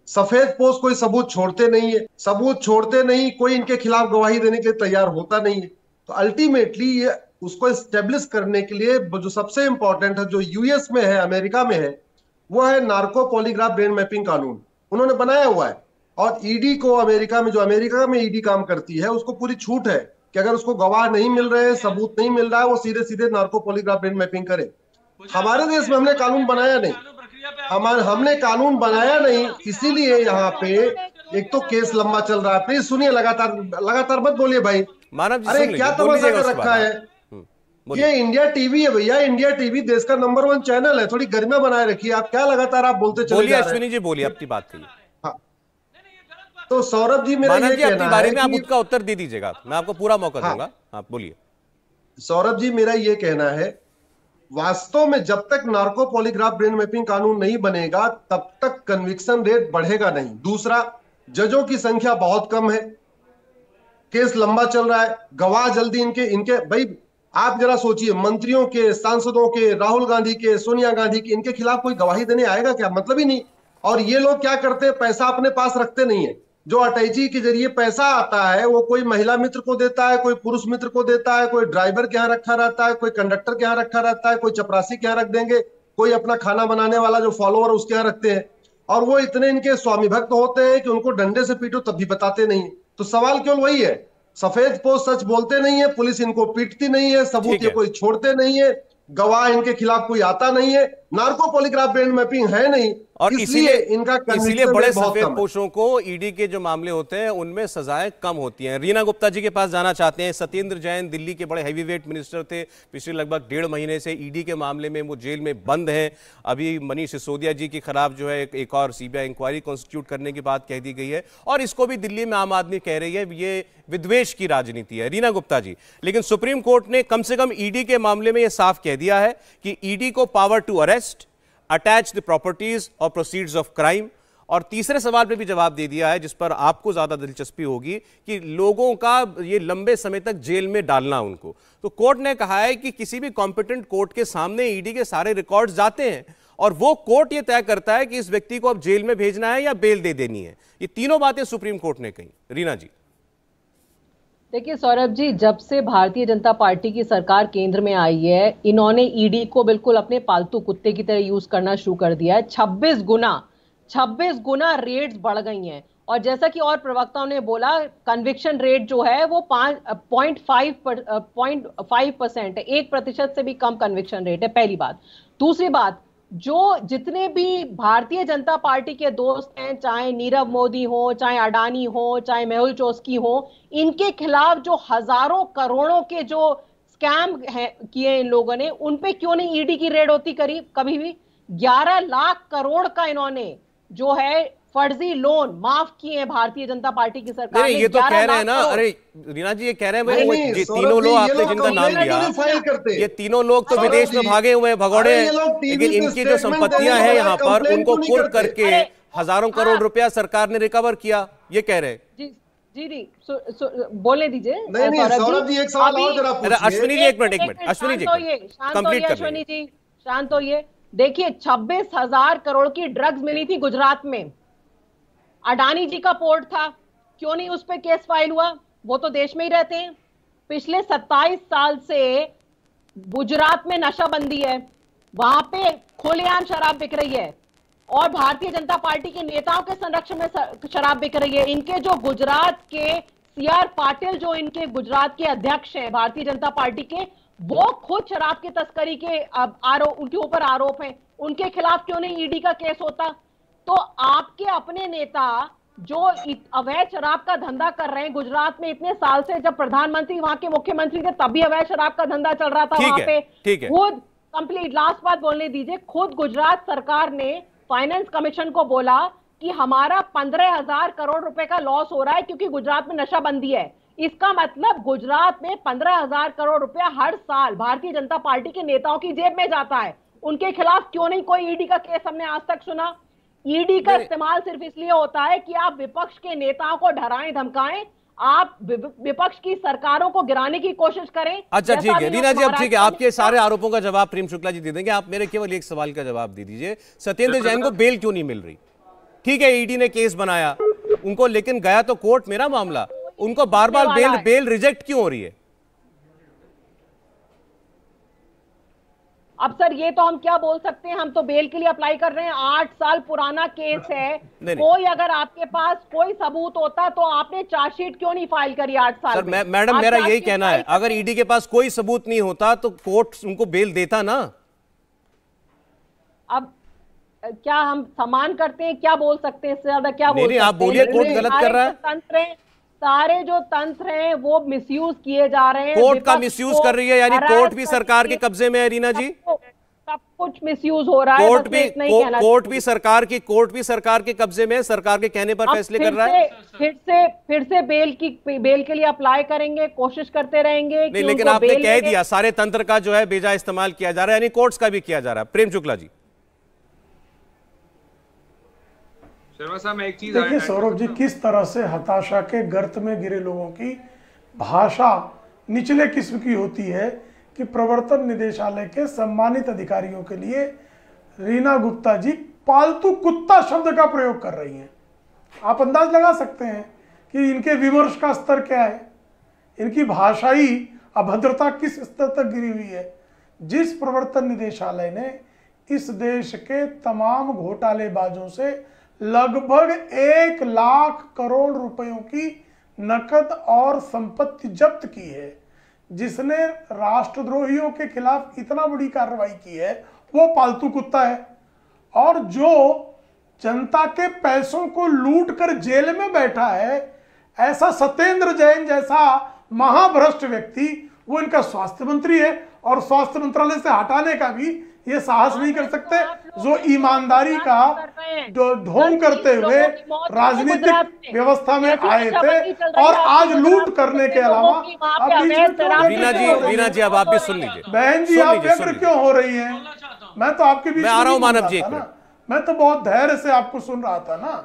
सफेद पोस्ट कोई सबूत छोड़ते नहीं है, सबूत छोड़ते नहीं, कोई इनके खिलाफ गवाही देने के लिए तैयार होता नहीं है। तो अल्टीमेटली ये उसको एस्टेब्लिश करने के लिए जो सबसे इंपॉर्टेंट है, जो यूएस में है, अमेरिका में है, वो है नार्को पॉलीग्राफ ब्रेन मैपिंग कानून। उन्होंने बनाया हुआ है और ईडी को अमेरिका में, जो अमेरिका में ईडी काम करती है, उसको पूरी छूट है कि अगर उसको गवाह नहीं मिल रहे, सबूत नहीं मिल रहा है, वो सीधे सीधे नार्को पॉलीग्राफ ब्रेन मैपिंग करे। हमारे देश में हमने कानून बनाया नहीं, हमने कानून बनाया नहीं, इसीलिए यहाँ पे एक तो केस लंबा चल रहा है। प्लीज सुनिए, लगातार मत बोलिए भाई। अरे क्या तमाशा कर रखा है। ये इंडिया टीवी है भैया, इंडिया टीवी देश का नंबर 1 चैनल है। थोड़ी गरिमा बनाए रखिए। आप क्या लगातार आप बोलते चले जा रहे हैं। अश्विनी जी बोलिए, अपनी बात कहिए। हाँ, तो सौरभ जी मेरा ये कहना है बारे में आप उसका उत्तर दे दीजिएगा, मैं आपको पूरा मौका दूंगा। आप बोलिए। सौरभ जी मेरा ये कहना है, वास्तव में जब तक नार्को पॉलीग्राफ ब्रेन मैपिंग कानून नहीं बनेगा तब तक कन्विक्शन रेट बढ़ेगा नहीं। दूसरा, जजों की संख्या बहुत कम है, केस लंबा चल रहा है, गवाह जल्दी इनके भाई आप जरा सोचिए, मंत्रियों के, सांसदों के, राहुल गांधी के, सोनिया गांधी के, इनके खिलाफ कोई गवाही देने आएगा क्या? मतलब ही नहीं। और ये लोग क्या करते हैं, पैसा अपने पास रखते नहीं है। जो अटैची के जरिए पैसा आता है वो कोई महिला मित्र को देता है, कोई पुरुष मित्र को देता है, कोई ड्राइवर के यहाँ रखा रहता है, कोई कंडक्टर के यहाँ रखा रहता है, कोई चपरासी के यहाँ रख देंगे, कोई अपना खाना बनाने वाला जो फॉलोअर उसके यहाँ रखते हैं। और वो इतने इनके स्वामी भक्त होते हैं कि उनको डंडे से पीटो तब भी बताते नहीं। तो सवाल केवल वही है, सफेद पोस्ट सच बोलते नहीं है, पुलिस इनको पीटती नहीं है, सबूत ये कोई छोड़ते नहीं है, गवाह इनके खिलाफ कोई आता नहीं है, नार्को पॉलीग्राफ ब्रेन मैपिंग है नहीं, और इसीलिए बड़े सफेद पोशों को ईडी के जो मामले होते हैं उनमें सजाएं कम होती हैं। रीना गुप्ता जी के पास जाना चाहते हैं। सत्येंद्र जैन दिल्ली के बड़े हैवीवेट मिनिस्टर थे, पिछले लगभग 1.5 महीने से ईडी के मामले में वो जेल में बंद हैं। अभी मनीष सिसोदिया जी के खिलाफ जो है एक और सीबीआई इंक्वायरी कॉन्स्टिट्यूट करने की बात कह दी गई है और इसको भी दिल्ली में आम आदमी कह रही है ये विद्वेष की राजनीति है। रीना गुप्ता जी, लेकिन सुप्रीम कोर्ट ने कम से कम ईडी के मामले में यह साफ कह दिया है कि ईडी को power to arrest, attach the properties और प्रोसीड्स ऑफ क्राइम, और तीसरे सवाल पे भी जवाब दे दिया है जिस पर आपको ज्यादा दिलचस्पी होगी कि लोगों का ये लंबे समय तक जेल में डालना उनको। तो कोर्ट ने कहा है कि किसी भी कॉम्पिटेंट कोर्ट के सामने ईडी के सारे रिकॉर्ड्स जाते हैं और वो कोर्ट ये तय करता है कि इस व्यक्ति को अब जेल में भेजना है या बेल दे देनी है। ये तीनों बातें सुप्रीम कोर्ट ने कही। रीना जी, देखिए सौरभ जी, जब से भारतीय जनता पार्टी की सरकार केंद्र में आई है, इन्होंने ईडी को बिल्कुल अपने पालतू कुत्ते की तरह यूज करना शुरू कर दिया है। 26 गुना रेट्स बढ़ गई हैं और जैसा कि और प्रवक्ताओं ने बोला, कन्विक्शन रेट जो है वो 0.5% है, 1% से भी कम कन्विक्शन रेट है, पहली बात। दूसरी बात, जो जितने भी भारतीय जनता पार्टी के दोस्त हैं, चाहे नीरव मोदी हो, चाहे अडानी हो, चाहे मेहुल चोस्की हो, इनके खिलाफ जो हजारों करोड़ों के जो स्कैम किए इन लोगों ने, उन पे क्यों नहीं ईडी की रेड होती कभी भी? 11 लाख करोड़ का इन्होंने जो है फर्जी लोन माफ किए हैं भारतीय जनता पार्टी की सरकार ने। ये तो कह रहे हैं ना, अरे रीना जी ये कह रहे हैं ये तीनों लोग आपने जिनका नाम लिया, ये तीनों लोग तो विदेश में भागे हुए हैं, भगोड़े हैं, लेकिन इनकी जो संपत्तियां हैं यहाँ पर उनको कुर्क करके हजारों करोड़ रुपया सरकार ने रिकवर किया, ये कह रहे हैं। जी बोलने दीजिए। सौरभ जी एक सवाल और जरा पूछिए। अश्विनी जी एक मिनट, अश्विनी जी अश्विनी जी शांत होइए। देखिए 26,000 करोड़ की ड्रग्स मिली थी गुजरात में, अडानी जी का पोर्ट था, क्यों नहीं उस पर केस फाइल हुआ? वो तो देश में ही रहते हैं। पिछले 27 साल से गुजरात में नशाबंदी है, वहां पे खुलेआम शराब बिक रही है और भारतीय जनता पार्टी के नेताओं के संरक्षण में शराब बिक रही है। इनके जो गुजरात के सीआर पाटिल, जो इनके गुजरात के अध्यक्ष हैं भारतीय जनता पार्टी के, वो खुद शराब की तस्करी के उनके ऊपर आरोप हैं। उनके खिलाफ क्यों नहीं ईडी का केस होता? तो आपके अपने नेता जो अवैध शराब का धंधा कर रहे हैं गुजरात में इतने साल से, जब प्रधानमंत्री वहां के मुख्यमंत्री थे तभी अवैध शराब का धंधा चल रहा था वहां पे। खुद कंप्लीट लास्ट बात बोलने दीजिए, खुद गुजरात सरकार ने फाइनेंस कमीशन को बोला कि हमारा 15,000 करोड़ रुपए का लॉस हो रहा है क्योंकि गुजरात में नशाबंदी है। इसका मतलब गुजरात में 15,000 करोड़ रुपया हर साल भारतीय जनता पार्टी के नेताओं की जेब में जाता है। उनके खिलाफ क्यों नहीं कोई ईडी का केस हमने आज तक सुना? ईडी का इस्तेमाल सिर्फ इसलिए होता है कि आप विपक्ष के नेताओं को डराएं धमकाएं, आप विपक्ष की सरकारों को गिराने की कोशिश करें। अच्छा ठीक है रीना जी, अब ठीक है, आपके सारे आरोपों का जवाब प्रेम शुक्ला जी दे देंगे, आप मेरे केवल एक सवाल का जवाब दे दीजिए। सत्येंद्र जैन को बेल क्यों नहीं मिल रही? ठीक है ईडी ने केस बनाया उनको, लेकिन गया तो कोर्ट मेरा मामला, उनको बार बार बेल रिजेक्ट क्यों हो रही है? अब सर ये तो हम क्या बोल सकते हैं, हम तो बेल के लिए अप्लाई कर रहे हैं। 8 साल पुराना केस है। कोई अगर आपके पास कोई सबूत होता तो आपने चार्जशीट क्यों नहीं फाइल करी 8 साल में? मैडम मेरा यही कहना है, अगर ईडी के पास कोई सबूत नहीं होता तो कोर्ट उनको बेल देता ना। अब क्या हम सम्मान करते हैं, क्या बोल सकते हैं इससे ज्यादा क्या बोल सकते हैं? आप बोलिए, कोर्ट गलत कर रहा है। सारे जो तंत्र हैं वो मिसयूज किए जा रहे हैं, कोर्ट का मिसयूज कर रही है, यानी कोर्ट भी सरकार के कब्जे में है रीना जी। सब कुछ मिसयूज हो रहा है। कोर्ट भी सरकार के कब्जे में है, सरकार के कहने पर फैसले कर रहा है। फिर से बेल के लिए अप्लाई करेंगे, कोशिश करते रहेंगे। नहीं, लेकिन आपने कह दिया सारे तंत्र का जो है बेजा इस्तेमाल किया जा रहा है, यानी कोर्ट्स का भी किया जा रहा है। प्रेम शुक्ला जी। देखिए सौरभ जी, किस तरह से हताशा के गर्त में गिरे लोगों की भाषा निचले किस्म की होती है कि प्रवर्तन निदेशालय के सम्मानित अधिकारियों के लिए रीना गुप्ता जी पालतू कुत्ता शब्द का प्रयोग कर रही हैं। आप अंदाज लगा सकते हैं कि इनके विमर्श का स्तर क्या है, इनकी भाषाई अभद्रता किस स्तर तक गिरी हुई है। जिस प्रवर्तन निदेशालय ने इस देश के तमाम घोटालेबाजों से लगभग 1 लाख करोड़ रुपयों की नकद और संपत्ति जब्त की है, जिसने राष्ट्रद्रोहियों के खिलाफ इतना बड़ी कार्रवाई की है, वो पालतू कुत्ता है। और जो जनता के पैसों को लूट कर जेल में बैठा है, ऐसा सत्येंद्र जैन जैसा महाभ्रष्ट व्यक्ति, वो इनका स्वास्थ्य मंत्री है और स्वास्थ्य मंत्रालय से हटाने का भी ये साहस नहीं कर सकते। जो ईमानदारी का ढोंग करते हुए राजनीतिक व्यवस्था में आए थे और आज लूट करने के अलावा। रीना जी अब आप भी सुन लीजिए। बहन जी आप व्यग्र क्यों हो रही हैं? मैं तो आपके बीच में आ रहा हूं मानव जी, मैं तो बहुत धैर्य से आपको सुन रहा था ना।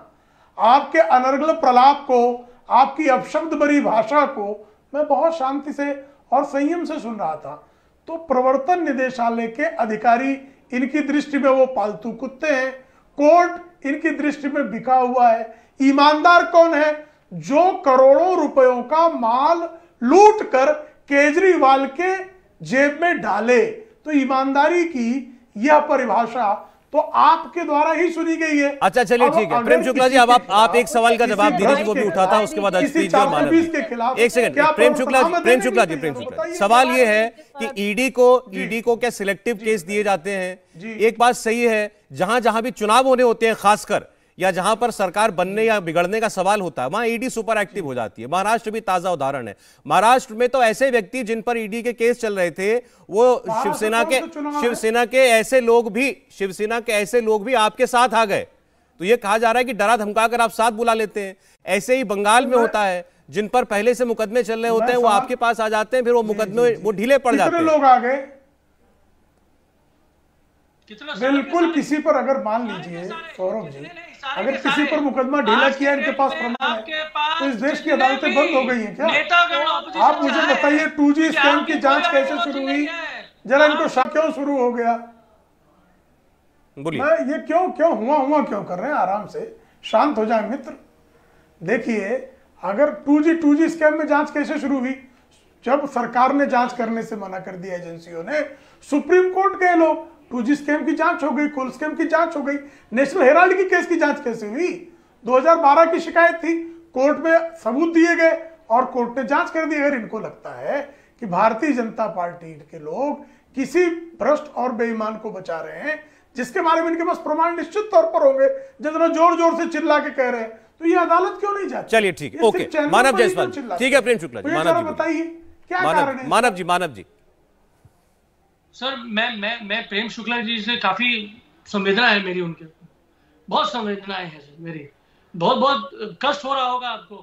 आपके अनर्गल प्रलाप को, आपकी अपशब्द भरी भाषा को मैं बहुत शांति से और संयम से सुन रहा था। तो प्रवर्तन निदेशालय के अधिकारी इनकी दृष्टि में वो पालतू कुत्ते हैं, कोर्ट इनकी दृष्टि में बिका हुआ है। ईमानदार कौन है? जो करोड़ों रुपयों का माल लूट कर केजरीवाल के जेब में डाले। तो ईमानदारी की यह परिभाषा तो आपके द्वारा ही सुनी गई है। अच्छा चलिए ठीक है प्रेम शुक्ला जी, अब आप एक सवाल का जवाब दे दीजिए, वो भी उठाता है, उसके बाद अश्विनी और मानव जी। एक सेकंड, प्रेम शुक्ला जी, सवाल ये है कि ईडी को क्या सिलेक्टिव केस दिए जाते हैं? एक बात सही है, जहां जहां भी चुनाव होने होते हैं खासकर, या जहां पर सरकार बनने या बिगड़ने का सवाल होता है, वहां ईडी सुपर एक्टिव हो जाती है। महाराष्ट्र भी ताजा उदाहरण है। महाराष्ट्र में तो ऐसे व्यक्ति जिन पर ईडी के केस चल रहे थे, वो शिवसेना के ऐसे लोग भी आपके साथ आ गए। तो ये कहा जा रहा है कि डरा धमकाकर आप साथ बुला लेते हैं। ऐसे ही बंगाल में होता है, जिन पर पहले से मुकदमे चल रहे होते हैं वो आपके पास आ जाते हैं, फिर वो मुकदमे वो ढीले पड़ जाते हैं। लोग आ गए बिल्कुल किसी पर, अगर मान लीजिए सौरभ जी, अगर किसी पर मुकदमा ढीला किया, इनके पास प्रमाण है, तो इस देश की अदालतें बंद हो गई हैं क्या? आप मुझे बताइए 2G स्कैम की जांच कैसे शुरू हुई, जरा इनको शक क्यों शुरू हो गया? मैं ये क्यों हुआ क्यों कर रहे हैं? आराम से शांत हो जाए मित्र। देखिए, अगर 2G स्कैम में जांच कैसे शुरू हुई? जब सरकार ने जांच करने से मना कर दिया एजेंसियों ने, सुप्रीम कोर्ट गए लोग, 2G स्कैम की जांच हो गई, कोल स्कैम की जांच हो गई। नेशनल हेराल्ड की केस की जांच कैसे हुई? 2012 की शिकायत थी, कोर्ट में सबूत दिए गए और कोर्ट ने जांच कर दी। अगर इनको लगता है कि भारतीय जनता पार्टी के लोग किसी भ्रष्ट और बेईमान को बचा रहे हैं, जिसके बारे में इनके पास प्रमाण निश्चित तौर पर होंगे, जितना जोर जोर से चिल्ला के कह रहे हैं, तो ये अदालत क्यों नहीं जाती? चलिए ठीक है, ओके। मानव जायसवाल, ठीक है प्रेम शुक्ला जी, मानव जी बताइए क्या कारण है? मानव जी सर, मैं प्रेम शुक्ला जी से काफी संवेदना है मेरी, उनके बहुत संवेदनाएं हैं सर मेरी। बहुत कष्ट हो रहा होगा आपको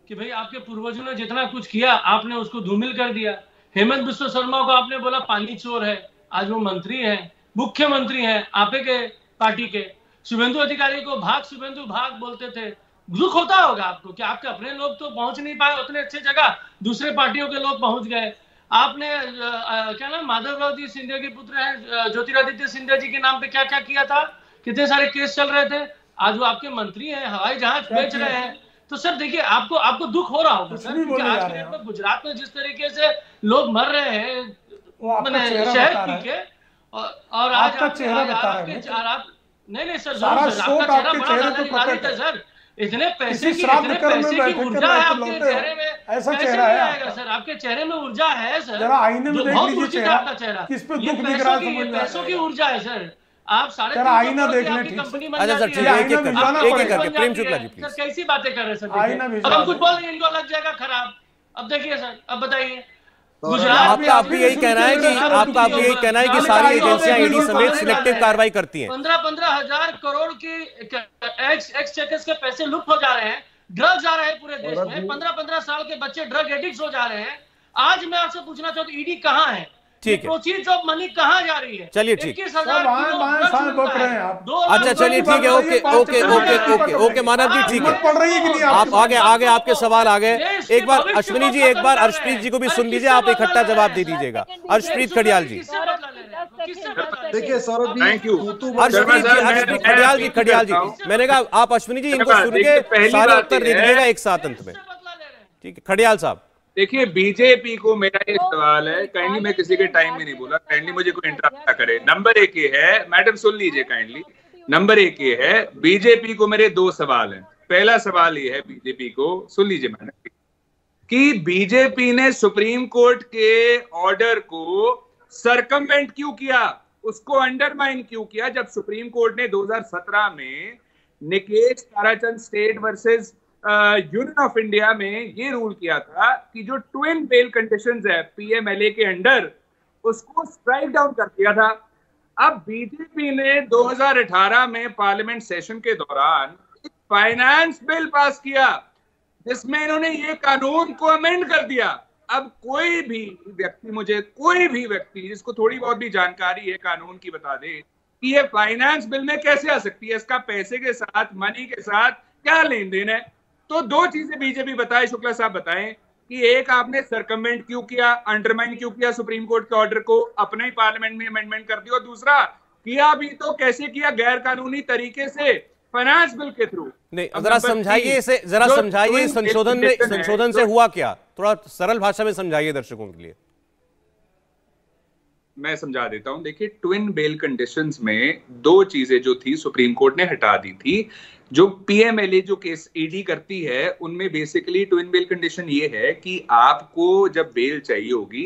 कि भाई आपके पूर्वजों ने जितना कुछ किया आपने उसको धूमिल कर दिया। हेमंत बिस्वा शर्मा को आपने बोला पानी चोर है, आज वो मंत्री हैं, मुख्यमंत्री हैं आपे के पार्टी के। शुभेंदु अधिकारी को शुभेंदु भाग बोलते थे। दुख होता होगा आपको कि आपके अपने लोग तो पहुंच नहीं पाए उतने अच्छे जगह, दूसरे पार्टियों के लोग पहुंच गए। आपने क्या नाम, माधवराव जी सिंधिया के पुत्र हैं, ज्योतिरादित्य सिंधिया जी के नाम पे क्या क्या किया था, कितने सारे केस चल रहे थे। आज वो आपके मंत्री हैं, हवाई जहाज बेच रहे हैं। तो सर देखिए, आपको दुख हो रहा होगा सर, क्योंकि आज के डेट में गुजरात में जिस तरीके से लोग मर रहे हैं शहद पी के, और आज आपका चेहरा बता रहे हैं। नहीं सर, आपका चेहरा बड़ा बाधित है सर। इतने पैसे की ऊर्जा है आपके चेहरे में, ऐसा चेहरा है सर, आपके चेहरे में ऊर्जा है सर, जरा आईने में देख लीजिए चेहरा, आपका चेहरा किस पे दुख दिख रहा है, पैसों की ऊर्जा है सर। आप साढ़े आईना देख लें ठीक से। अच्छा सर, ठीक है, एक एक करके प्रेम शुक्ला जी प्लीज। सर कैसी बातें कर रहे हैं सर? अब हम कुछ बोल रहे हैं, इनको लग जाएगा खराब। अब देखिए सर, अब बताइए, आपका भी यही कहना है कि सारी एजेंसियां ईडी समेत सिलेक्टिव कार्रवाई करती हैं। 15 हजार करोड़ की एक्स के पैसे लुप्त हो जा रहे हैं, ड्रग्स आ रहे हैं पूरे देश में, 15 साल के बच्चे ड्रग एडिक्ट हो जा रहे हैं। आज मैं आपसे पूछना चाहता हूँ, ईडी कहाँ है? ठीक है, प्रोसीड्स ऑफ मनी कहाँ जा रही है? चलिए ठीक, 21,000 अच्छा चलिए ठीक है, ओके मानव जी ठीक है। आप आगे आपके सवाल आ गए। एक बार अश्विनी जी, एक बार अर्शप्रीत जी को भी सुन लीजिए, आप इकट्ठा जवाब दे दीजिएगा। अर्शप्रीत खडियाल जी। देखिए सौरभ जी, थैंक यू। अर्शप्रीत खडियाल जी, मैंने कहा आप अश्विनी जी इनको सुन के सारे उत्तर दे दीजिएगा एक साथ अंत में। ठीक है, खडियाल साहब। देखिए, बीजेपी को मेरा एक सवाल है, काइंडली मैं किसी के टाइम में नहीं बोला, काइंडली मुझे कोई इंटरप्ट ना करे। नंबर 1 ये है, मैडम सुन लीजिए काइंडली। नंबर 1 ये है, बीजेपी को मेरे 2 सवाल हैं। पहला सवाल ये है बीजेपी को, सुन लीजिए मैडम, कि बीजेपी ने सुप्रीम कोर्ट के ऑर्डर को सरकमवेंट क्यों किया, उसको अंडरमाइन क्यों किया, जब सुप्रीम कोर्ट ने 2017 में Nikesh Tarachand state versus union of India में ये रूल किया था कि जो ट्विन बेल कंडीशंस है पीएमएलए के अंडर, उसको स्ट्राइक डाउन कर दिया था। अब बीजेपी ने 2018 में पार्लियामेंट सेशन के दौरान एक फाइनेंस बिल पास किया जिसमें इन्होंने ये कानून को अमेंड कर दिया। अब कोई भी व्यक्ति जिसको थोड़ी बहुत भी जानकारी है कानून की बता दे कि ये फाइनेंस बिल में कैसे आ सकती है, इसका पैसे के साथ, मनी के साथ क्या लेन देन है। तो 2 चीजें बीजेपी बताए, शुक्ला साहब बताएं कि एक, आपने सरकमवेंट क्यों किया, अंडरमाइन क्यों किया सुप्रीम कोर्ट के ऑर्डर को, अपने ही पार्लियामेंट में अमेंडमेंट कर दिया, और दूसरा किया भी तो कैसे किया, गैर कानूनी तरीके से फाइनेंस बिल के थ्रू। नहीं, जरा समझाइए इसे, जरा समझाइए संशोधन से हुआ क्या, थोड़ा सरल भाषा में समझाइए दर्शकों के लिए। मैं समझा देता हूं। देखिए, ट्विन बेल कंडीशंस में 2 चीजें जो थी सुप्रीम कोर्ट ने हटा दी थी। जो पीएमएलए जो केस ईडी करती है उनमें बेसिकली ट्विन बेल कंडीशन ये है कि आपको जब बेल चाहिए होगी,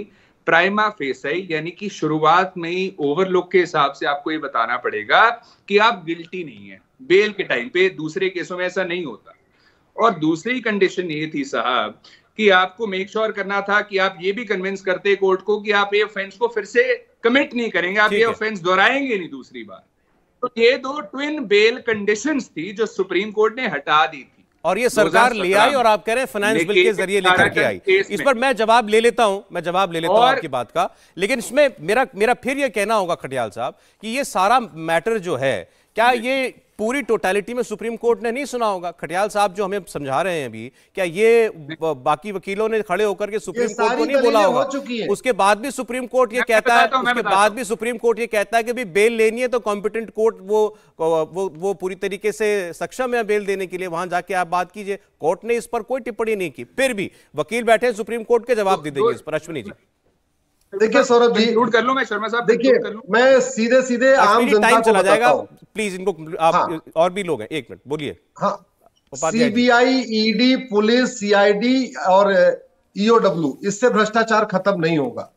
प्राइमा फेसाई यानी कि शुरुआत में ही ओवरलुक के हिसाब से आपको ये बताना पड़ेगा कि आप गिल्टी नहीं है बेल के टाइम पे। दूसरे केसों में ऐसा नहीं होता। और दूसरी कंडीशन ये थी साहब कि आपको मेक श्योर करना था कि आप ये भी कन्विंस करते कोर्ट को कि आप ये ऑफेंस को फिर से कमिट नहीं करेंगे, आप ये ऑफेंस दोहराएंगे नहीं दूसरी बार। तो ये दो ट्विन बेल कंडीशंस थी जो सुप्रीम कोर्ट ने हटा दी थी और ये सरकार ले आई और आप कह रहे हैं फाइनेंस बिल के जरिए लेकर के आई। इस पर मैं जवाब ले लेता हूं आपकी बात का, लेकिन इसमें मेरा फिर ये कहना होगा खटियाल साहब कि ये सारा मैटर जो है क्या ये पूरी टोटलिटी में सुप्रीम कोर्ट ने नहीं सुना होगा? खटियाल साहब जो हमें समझा रहे हैं अभी, क्या ये बाकी वकीलों ने खड़े होकर के सुप्रीम कोर्ट को नहीं बोला होगा? उसके बाद भी सुप्रीम कोर्ट ये कहता है, कि भी बेल लेनी है तो कॉम्पिटेंट कोर्ट वो पूरी तरीके से सक्षम है बेल देने के लिए, वहां जाके आप बात कीजिए। कोर्ट ने इस पर कोई टिप्पणी नहीं की, फिर भी वकील बैठे सुप्रीम कोर्ट के जवाब दे देंगे इस पर। अश्विनी जी देखिए, सौरभ जी कर लूं मैं, शर्मा साहब देखिए, मैं सीधे आम जनता को चला जाएगा, प्लीज इनको आप और भी लोग हैं, एक मिनट बोलिए। हाँ, सीबीआई, ईडी, पुलिस, सीआईडी और ईओडब्ल्यू, इससे भ्रष्टाचार खत्म नहीं होगा।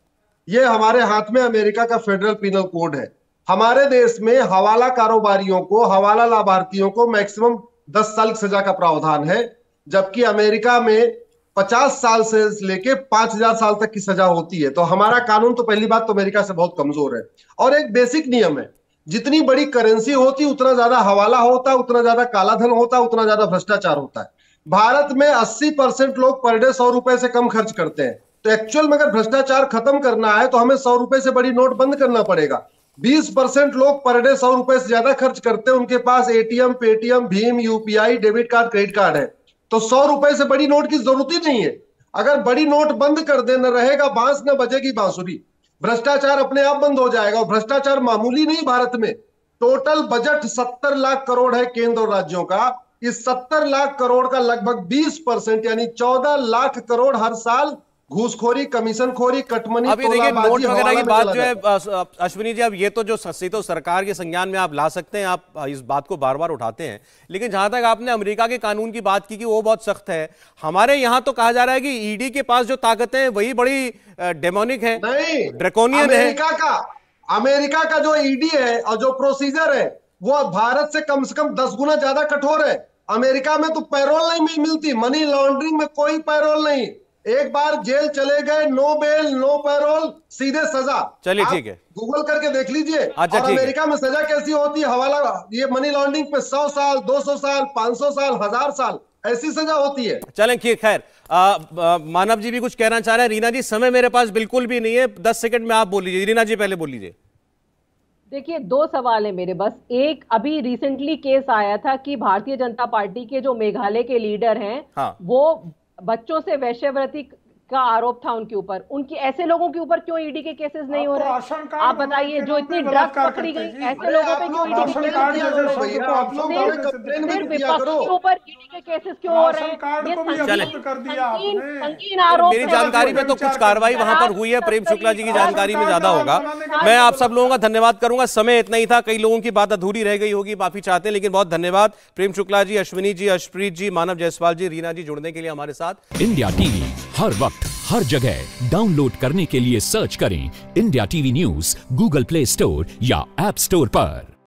ये हमारे हाथ में अमेरिका का फेडरल पिनल कोड है। हमारे देश में हवाला कारोबारियों को, हवाला लाभार्थियों को मैक्सिमम 10 साल की सजा का प्रावधान है, जबकि अमेरिका में 50 साल से लेके 5000 साल तक की सजा होती है। तो हमारा कानून तो पहली बात तो अमेरिका से बहुत कमजोर है। और एक बेसिक नियम है, जितनी बड़ी करेंसी होती उतना ज्यादा हवाला होता है, उतना ज्यादा काला धन होता है, उतना ज्यादा भ्रष्टाचार होता है। भारत में 80% लोग पर डे 100 रुपए से कम खर्च करते हैं। तो एक्चुअल में अगर भ्रष्टाचार खत्म करना है तो हमें 100 रुपए से बड़ी नोट बंद करना पड़ेगा। 20% लोग पर डे 100 रुपए से ज्यादा खर्च करते हैं, उनके पास एटीएम, पेटीएम, भीम, UPI, debit card, credit card है। तो 100 रुपए से बड़ी नोट की जरूरत ही नहीं है। अगर बड़ी नोट बंद कर देना रहेगा बांस न बजेगी बांसुरी, भ्रष्टाचार अपने आप बंद हो जाएगा। और भ्रष्टाचार मामूली नहीं, भारत में टोटल बजट 70 लाख करोड़ है केंद्र और राज्यों का। इस 70 लाख करोड़ का लगभग 20% यानी 14 लाख करोड़ हर साल घूसखोरी, कमीशनखोरी, कटमनी, अभी देखिए नोट वगैरह की बात जो है अश्विनी जी, अब ये तो जो तो सरकार के संज्ञान में आप ला सकते हैं, आप इस बात को बार बार उठाते हैं, लेकिन जहां तक आपने अमेरिका के कानून की बात की कि वो बहुत सख्त है, हमारे यहां तो कहा जा रहा है कि ईडी के पास जो ताकतें हैं वही बड़ी डेमोनिक है, ड्रैकोनियन है। अमेरिका का जो ईडी है और जो प्रोसीजर है वो भारत से कम 10 गुना ज्यादा कठोर है। अमेरिका में तो पैरोल नहीं मिलती, मनी लॉन्ड्रिंग में कोई पैरोल नहीं, एक बार जेल चले गए, नो बेल, नो पैरोल, सीधे सजा। चलिए ठीक है, गूगल करके देख लीजिए। अच्छा, और अमेरिका में सजा कैसी होती है, हवाला ये मनी लॉन्ड्रिंग पे 100 साल, 200 साल, 500 साल, 1000 साल ऐसी सजा होती है। चलें खैर, मानव जी भी कुछ कहना चाह रहे हैं। रीना जी, समय मेरे पास बिल्कुल भी नहीं है, 10 सेकंड में आप बोल लीजिए। रीना जी पहले बोल लीजिए। देखिए, 2 सवाल है मेरे बस। एक, अभी रिसेंटली केस आया था कि भारतीय जनता पार्टी के जो मेघालय के लीडर हैं, हाँ, वो बच्चों से वैश्यवृत्ति का आरोप था उनके ऊपर। उनकी ऐसे लोगों के ऊपर क्यों ईडी के केसेस नहीं हो रहे? आप बताइए, जो इतनी ड्रग्स पकड़ी गई, ऐसे लोगों पे क्यों ईडी के केसेस के ऊपर ईडी के केसेस क्यों हो रहे हैं? संगीन आरोप। मेरी जानकारी में तो कुछ कार्रवाई वहां पर हुई है, प्रेम शुक्ला जी की जानकारी में ज्यादा होगा। मैं आप सब लोगों का धन्यवाद करूंगा, समय इतना ही था, कई लोगों की बात अधूरी रह गई होगी, माफी चाहते हैं, लेकिन बहुत धन्यवाद प्रेम शुक्ला जी, अश्विनी जी, अर्शप्रीत जी, मानव जायसवाल जी, रीना जी जुड़ने के लिए हमारे साथ। इंडिया टीवी हर वक्त हर जगह डाउनलोड करने के लिए सर्च करें India TV news Google play store या ऐप स्टोर पर।